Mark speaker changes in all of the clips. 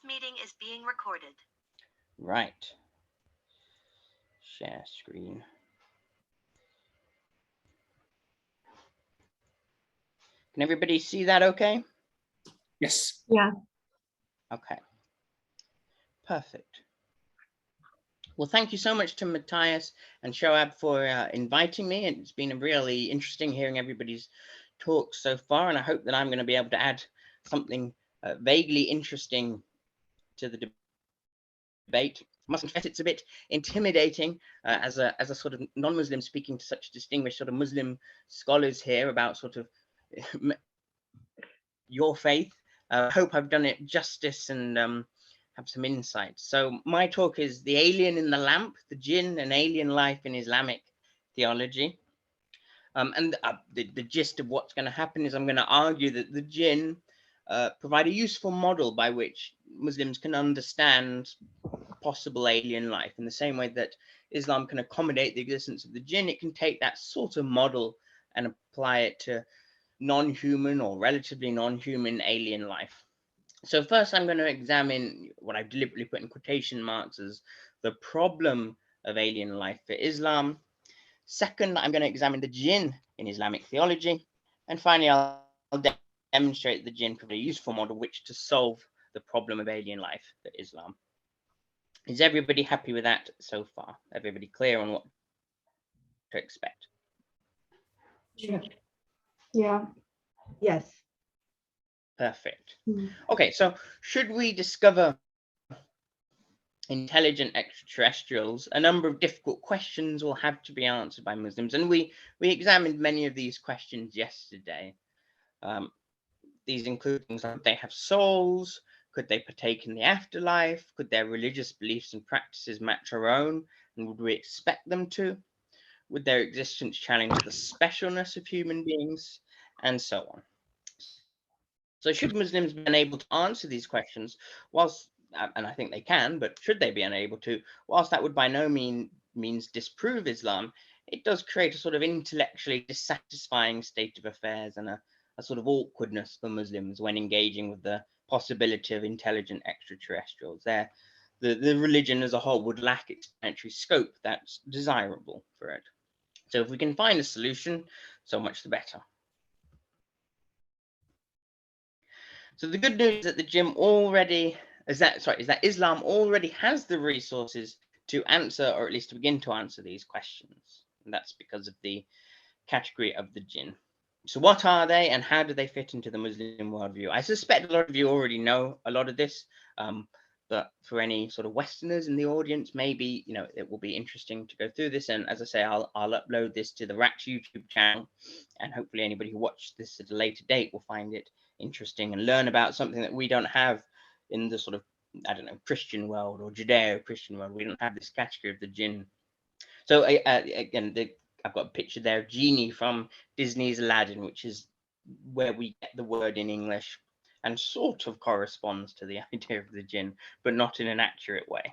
Speaker 1: meeting is being recorded.
Speaker 2: Right. Share screen. Can everybody see that okay?
Speaker 3: Yes.
Speaker 4: Yeah.
Speaker 2: Okay. Perfect. Well, thank you so much to Matthias and Shoaib for inviting me. It's been really interesting hearing everybody's talks so far, and I hope that I'm going to be able to add something vaguely interesting to the debate. I must confess it's a bit intimidating as a sort of non-Muslim speaking to such distinguished sort of Muslim scholars here about sort of your faith. I hope I've done it justice and have some insights. So my talk is The Alien in the Lamp, the Jinn and Alien Life in Islamic Theology. And the gist of what's going to happen is I'm going to argue that the Jinn provide a useful model by which Muslims can understand possible alien life. In the same way that Islam can accommodate the existence of the Jinn, it can take that sort of model and apply it to non-human or relatively non-human alien life. So first I'm going to examine what I've deliberately put in quotation marks as the problem of alien life for Islam. Second, I'm going to examine the Jinn in Islamic theology. And finally, I'll demonstrate the Jinn provide a useful model which to solve the problem of alien life for Islam. Is everybody happy with that so far? Everybody clear on what to expect?
Speaker 4: Sure. Yeah. Yes.
Speaker 2: Perfect. Okay, so should we discover intelligent extraterrestrials, a number of difficult questions will have to be answered by Muslims. And we examined many of these questions yesterday. These include things like, could they have souls? Could they partake in the afterlife? Could their religious beliefs and practices match our own? And would we expect them to? Would their existence challenge the specialness of human beings? And so on. So should Muslims be unable to answer these questions, whilst, and I think they can, but should they be unable to, whilst that would by no means disprove Islam, it does create a sort of intellectually dissatisfying state of affairs and a sort of awkwardness for Muslims when engaging with the possibility of intelligent extraterrestrials. The religion as a whole would lack explanatory scope that's desirable for it. So if we can find a solution, so much the better. So the good news is that the Jinn already is that Islam already has the resources to answer, or at least to begin to answer, these questions. And that's because of the category of the Jinn. So what are they and how do they fit into the Muslim worldview? I suspect a lot of you already know a lot of this, but for any sort of Westerners in the audience, maybe it will be interesting to go through this. And as I say, I'll upload this to the RACS YouTube channel, and hopefully anybody who watched this at a later date will find it interesting and learn about something that we don't have in the sort of, I don't know, Christian world or Judeo-Christian world. We don't have this category of the Jinn. So again, I've got a picture there of Genie from Disney's Aladdin, which is where we get the word in English and sort of corresponds to the idea of the Jinn, but not in an accurate way.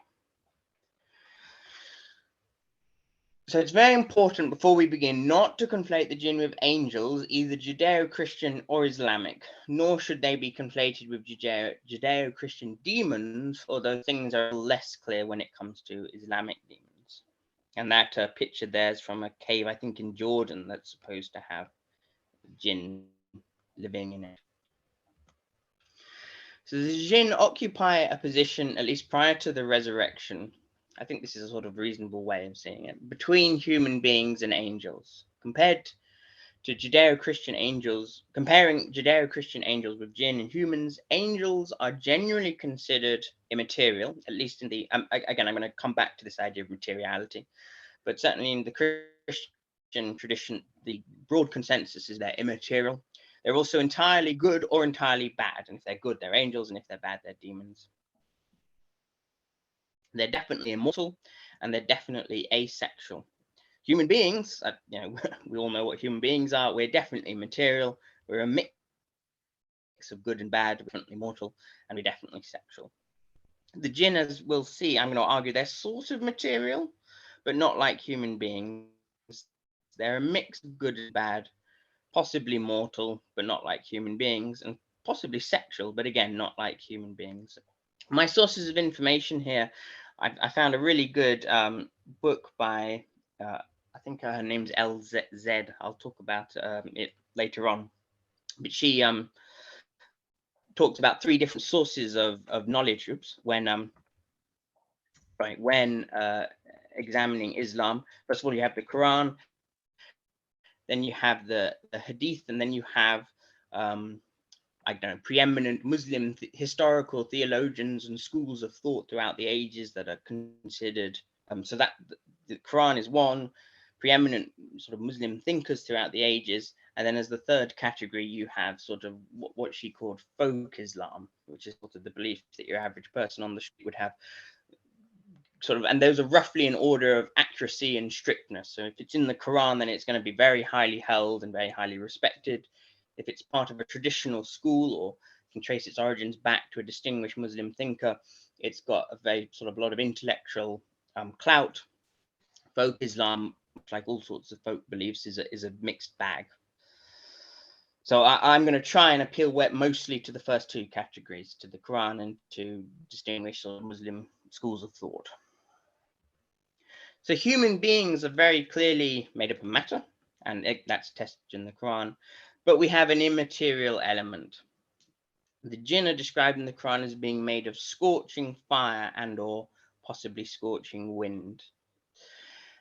Speaker 2: So it's very important before we begin not to conflate the Jinn with angels, either Judeo-Christian or Islamic, nor should they be conflated with Judeo-Christian demons, although things are less clear when it comes to Islamic demons. And that picture there is from a cave, I think in Jordan, that's supposed to have Jinn living in it. So the Jinn occupy a position, at least prior to the resurrection, I think this is a sort of reasonable way of seeing it, between human beings and angels. Compared to Judeo-Christian angels, comparing Judeo-Christian angels with Jinn and humans, angels are generally considered immaterial, at least in the, again, I'm going to come back to this idea of materiality, but certainly in the Christian tradition, the broad consensus is they're immaterial. They're also entirely good or entirely bad. And if they're good, they're angels. And if they're bad, they're demons. They're definitely immortal and they're definitely asexual. Human beings, we all know what human beings are. We're definitely material. We're a mix of good and bad. We're definitely mortal and we're definitely sexual. The Jinn, as we'll see, I'm going to argue they're sort of material, but not like human beings. They're a mix of good and bad, possibly mortal, but not like human beings, and possibly sexual, but again, not like human beings. My sources of information here, I found a really good book by, I think her name's El-Zein. I'll talk about it later on. But she talks about 3 different sources of knowledge. When examining Islam. First of all, you have the Quran, then you have the Hadith, and then you have I don't know, preeminent Muslim historical theologians and schools of thought throughout the ages that are considered. So that the Quran is one, preeminent sort of Muslim thinkers throughout the ages, and then as the third category, you have sort of what she called folk Islam, which is sort of the belief that your average person on the street would have. Sort of, and those are roughly in order of accuracy and strictness. So if it's in the Quran, then it's going to be very highly held and very highly respected. If it's part of a traditional school or can trace its origins back to a distinguished Muslim thinker, it's got a very sort of lot of intellectual clout. Folk Islam, like all sorts of folk beliefs, is a mixed bag. So I'm going to try and appeal mostly to the first 2 categories, to the Quran and to distinguished sort of Muslim schools of thought. So human beings are very clearly made up of matter, and that's tested in the Quran, but we have an immaterial element. The Jinn are described in the Quran as being made of scorching fire and or possibly scorching wind.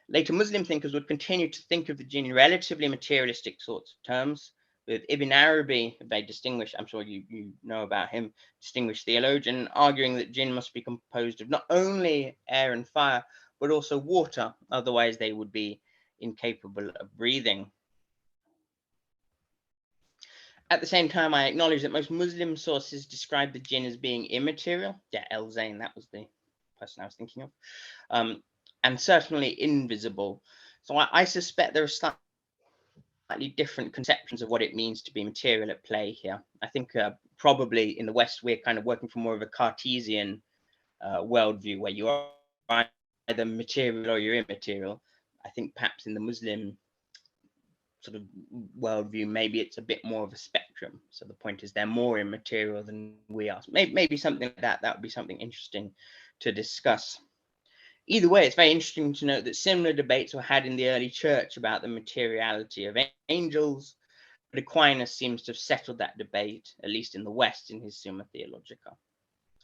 Speaker 2: Later Muslim thinkers would continue to think of the Jinn in relatively materialistic sorts of terms, with Ibn Arabi, a very distinguished, I'm sure you know about him, distinguished theologian, arguing that Jinn must be composed of not only air and fire, but also water, otherwise they would be incapable of breathing. At the same time, I acknowledge that most Muslim sources describe the Jinn as being immaterial. Yeah, El-Zein, that was the person I was thinking of. And certainly invisible. So I suspect there are slightly different conceptions of what it means to be material at play here. I think probably in the West, we're kind of working from more of a Cartesian worldview where you are either material or you're immaterial. I think perhaps in the Muslim sort of worldview, maybe it's a bit more of a spectrum. So the point is they're more immaterial than we are. Maybe something like that. That would be something interesting to discuss. Either way, it's very interesting to note that similar debates were had in the early church about the materiality of angels, but Aquinas seems to have settled that debate, at least in the West, in his Summa Theologica.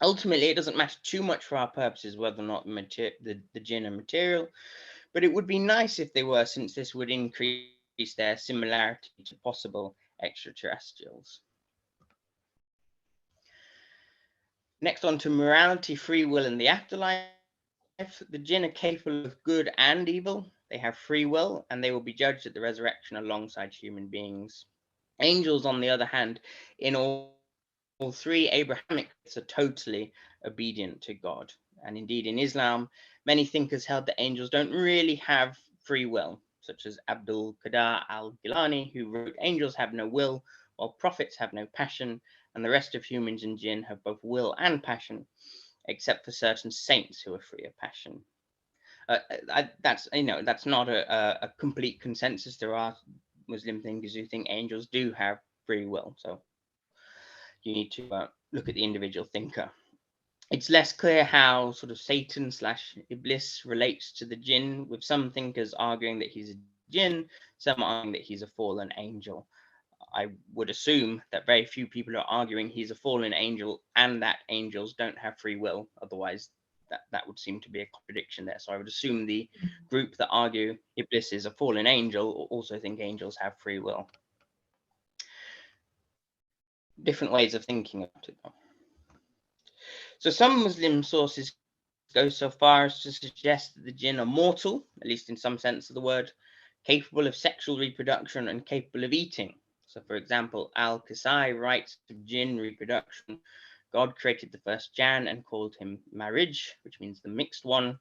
Speaker 2: Ultimately, it doesn't matter too much for our purposes whether or not the Jinn are material, but it would be nice if they were, since this would increase their similarity to possible extraterrestrials. Next on to morality, free will, and the afterlife. The Jinn are capable of good and evil. They have free will, and they will be judged at the resurrection alongside human beings. Angels, on the other hand, in all 3 Abrahamic faiths are totally obedient to God. And indeed, in Islam, many thinkers held that angels don't really have free will, such as Abdul Qadir al-Gilani, who wrote, "Angels have no will, while prophets have no passion, and the rest of humans and jinn have both will and passion, except for certain saints who are free of passion." That's not a complete consensus. There are Muslim thinkers who think angels do have free will, so you need to look at the individual thinker. It's less clear how sort of Satan / Iblis relates to the Jinn, with some thinkers arguing that he's a Jinn, some arguing that he's a fallen angel. I would assume that very few people are arguing he's a fallen angel and that angels don't have free will. Otherwise, that would seem to be a contradiction there. So I would assume the group that argue Iblis is a fallen angel also think angels have free will. Different ways of thinking about it, though. So some Muslim sources go so far as to suggest that the Jinn are mortal, at least in some sense of the word, capable of sexual reproduction and capable of eating. So, for example, Al-Kasai writes of Jinn reproduction. God created the first Jan and called him Marij, which means the mixed one.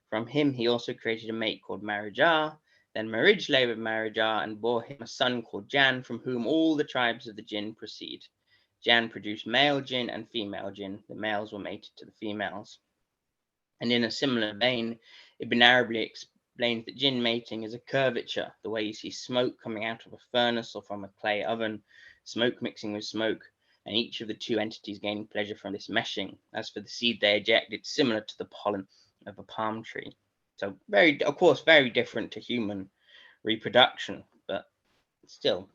Speaker 2: From him, he also created a mate called Marijah. Then Marij lay with Marijah and bore him a son called Jan, from whom all the tribes of the Jinn proceed. Jan produced male Jinn and female Jinn. The males were mated to the females. And in a similar vein, Ibn Arabi explains that Jinn mating is a curvature, the way you see smoke coming out of a furnace or from a clay oven, smoke mixing with smoke. and each of the two entities gaining pleasure from this meshing. As for the seed they eject, it's similar to the pollen of a palm tree. So very, of course, very different to human reproduction, but still,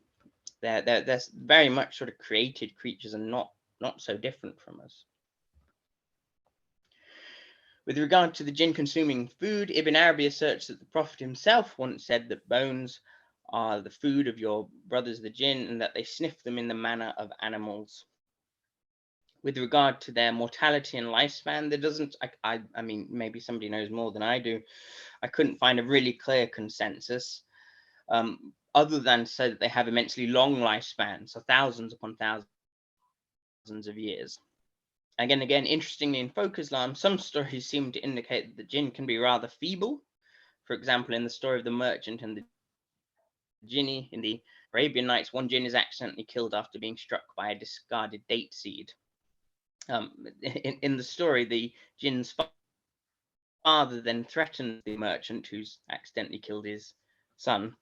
Speaker 2: they're very much sort of created creatures and not so different from us. With regard to the jinn consuming food, Ibn Arabi asserts that the Prophet himself once said that bones are the food of your brothers the jinn, and that they sniff them in the manner of animals. With regard to their mortality and lifespan, there doesn't, I mean, maybe somebody knows more than I do. I couldn't find a really clear consensus, other than to say that they have immensely long lifespans, so thousands upon thousands of years. Again, interestingly, in folk Islam, some stories seem to indicate that the jinn can be rather feeble. For example, in the story of the merchant and the jinni in the Arabian Nights, one jinn is accidentally killed after being struck by a discarded date seed. In the story, the jinn's father then threatens the merchant who's accidentally killed his son.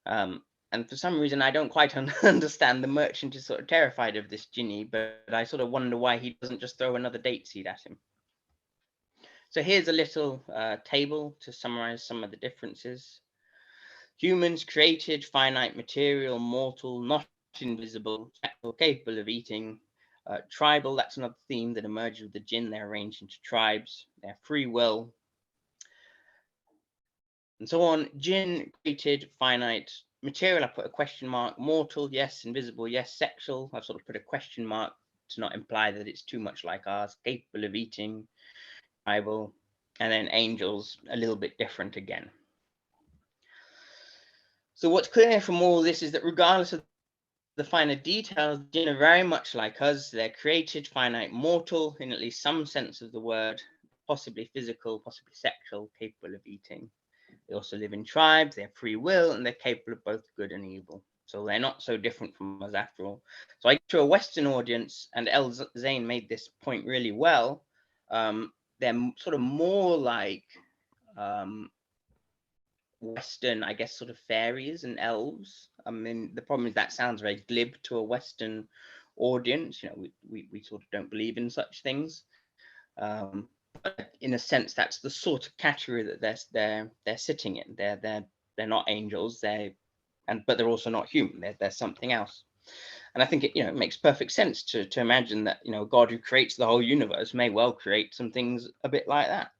Speaker 2: And for some reason, I don't quite understand. The merchant is sort of terrified of this jinni, but I sort of wonder why he doesn't just throw another date seed at him. So here's a little table to summarize some of the differences. Humans, created, finite, material, mortal, not invisible, capable of eating. Tribal, that's another theme that emerges with the jinn. They're arranged into tribes. They have free will, and so on. Jinn, created, finite. Material, I put a question mark. Mortal, yes. Invisible, yes. Sexual, I've sort of put a question mark to not imply that it's too much like ours. Capable of eating. Tribal. And then angels, a little bit different again. So what's clear from all this is that regardless of the finer details, jinn are very much like us. They're created, finite, mortal, in at least some sense of the word, possibly physical, possibly sexual, capable of eating. They also live in tribes, they have free will, and they're capable of both good and evil. So they're not so different from us after all. So I get to a Western audience, and El-Zein made this point really well. They're sort of more like Western, I guess, sort of fairies and elves. I mean, the problem is that sounds very glib to a Western audience. You know, we sort of don't believe in such things. But in a sense, that's the sort of category that they're sitting in. They're not angels. But they're also not human. They're something else. And I think it makes perfect sense to imagine that a God who creates the whole universe may well create some things a bit like that.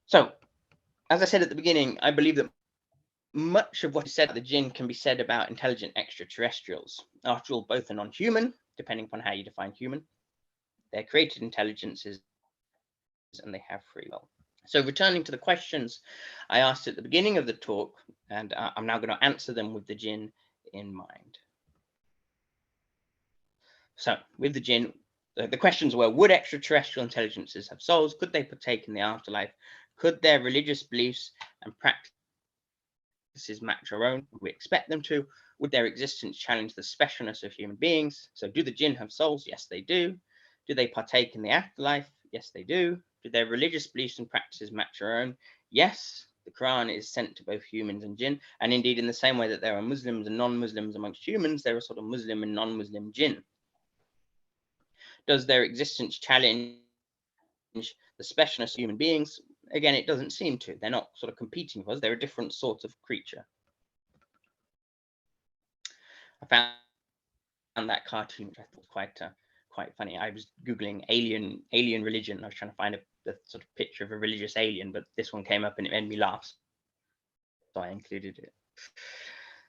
Speaker 2: So, as I said at the beginning, I believe that much of what is said about the jinn can be said about intelligent extraterrestrials. After all, both are non-human, depending upon how you define human. They're created intelligences and they have free will. So returning to the questions I asked at the beginning of the talk, and I'm now going to answer them with the jinn in mind. So with the jinn, the questions were, would extraterrestrial intelligences have souls? Could they partake in the afterlife? Could their religious beliefs and practices match our own? Would we expect them to? Would their existence challenge the specialness of human beings? So do the jinn have souls? Yes, they do. Do they partake in the afterlife? Yes, they do. Do their religious beliefs and practices match our own? Yes. The Quran is sent to both humans and jinn. And indeed, in the same way that there are Muslims and non-Muslims amongst humans, there are sort of Muslim and non-Muslim jinn. Does their existence challenge the specialness of human beings? Again, it doesn't seem to. They're not sort of competing with us. They're a different sort of creature. I found that cartoon, which I thought was quite funny. I was Googling alien religion. I was trying to find the sort of picture of a religious alien, but this one came up and it made me laugh. So I included it.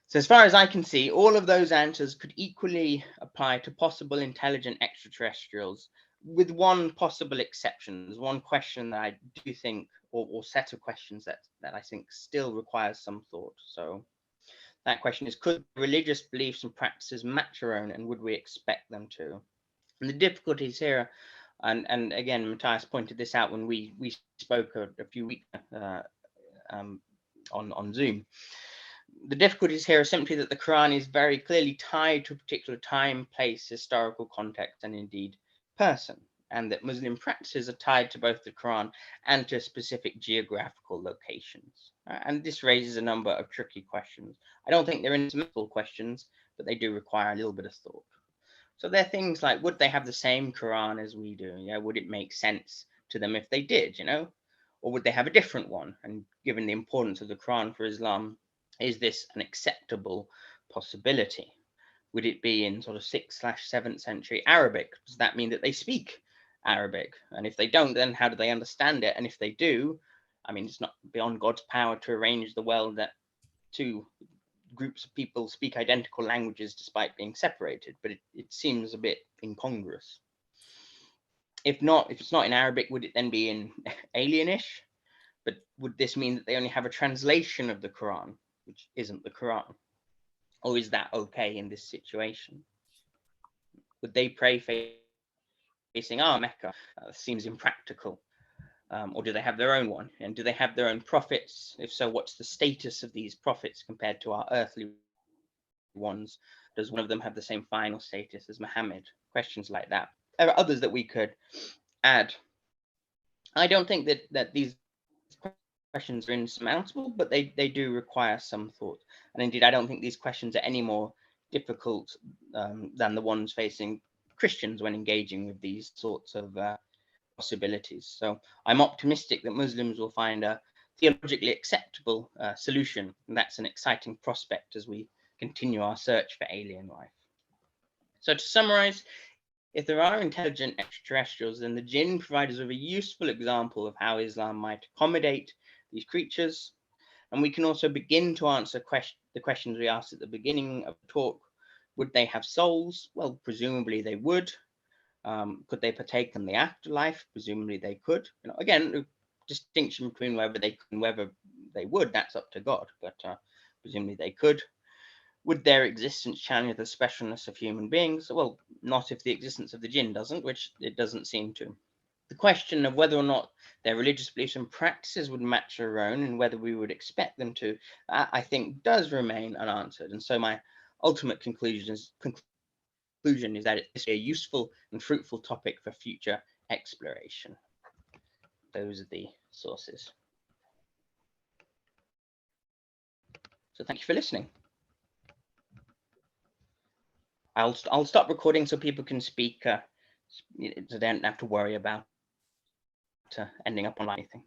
Speaker 2: So as far as I can see, all of those answers could equally apply to possible intelligent extraterrestrials, with one possible exception. There's one question that I do think, or set of questions that I think still requires some thought. So that question is, could religious beliefs and practices match our own, and would we expect them to? And the difficulties here, and again, Matthias pointed this out when we spoke a few weeks on Zoom. The difficulties here are simply that the Quran is very clearly tied to a particular time, place, historical context, and indeed person, and that Muslim practices are tied to both the Quran and to specific geographical locations. And this raises a number of tricky questions. I don't think they're insurmountable questions, but they do require a little bit of thought. So there are things like, would they have the same Quran as we do? Yeah, would it make sense to them if they did, you know? Or would they have a different one? And given the importance of the Quran for Islam, is this an acceptable possibility? Would it be in sort of 6th/7th century Arabic? Does that mean that they speak Arabic? And if they don't, then how do they understand it? And if they do, I mean, it's not beyond God's power to arrange the world that two groups of people speak identical languages despite being separated, but it seems a bit incongruous. If it's not in Arabic, would it then be in alienish? But would this mean that they only have a translation of the Quran, which isn't the Quran? Or is that okay in this situation? Would they pray facing Mecca? Seems impractical. Or do they have their own one? And do they have their own prophets? If so, what's the status of these prophets compared to our earthly ones? Does one of them have the same final status as Muhammad? Questions like that. There are others that we could add. I don't think that these questions are insurmountable, but they do require some thought. And indeed, I don't think these questions are any more difficult than the ones facing Christians when engaging with these sorts of possibilities. So I'm optimistic that Muslims will find a theologically acceptable solution, and that's an exciting prospect as we continue our search for alien life. So to summarize, if there are intelligent extraterrestrials, then the Jinn provide us with a useful example of how Islam might accommodate these creatures. And we can also begin to answer the questions we asked at the beginning of the talk. Would they have souls? Well, presumably they would. Could they partake in the afterlife? Presumably they could. You know, again, a distinction between whether they could and whether they would, that's up to God, but presumably they could. Would their existence challenge the specialness of human beings? Well, not if the existence of the Jinn doesn't, which it doesn't seem to. The question of whether or not their religious beliefs and practices would match our own and whether we would expect them to, I think does remain unanswered. And so my ultimate conclusion is that it's a useful and fruitful topic for future exploration. Those are the sources. So thank you for listening. I'll stop recording so people can speak, so they don't have to worry about ending up on anything.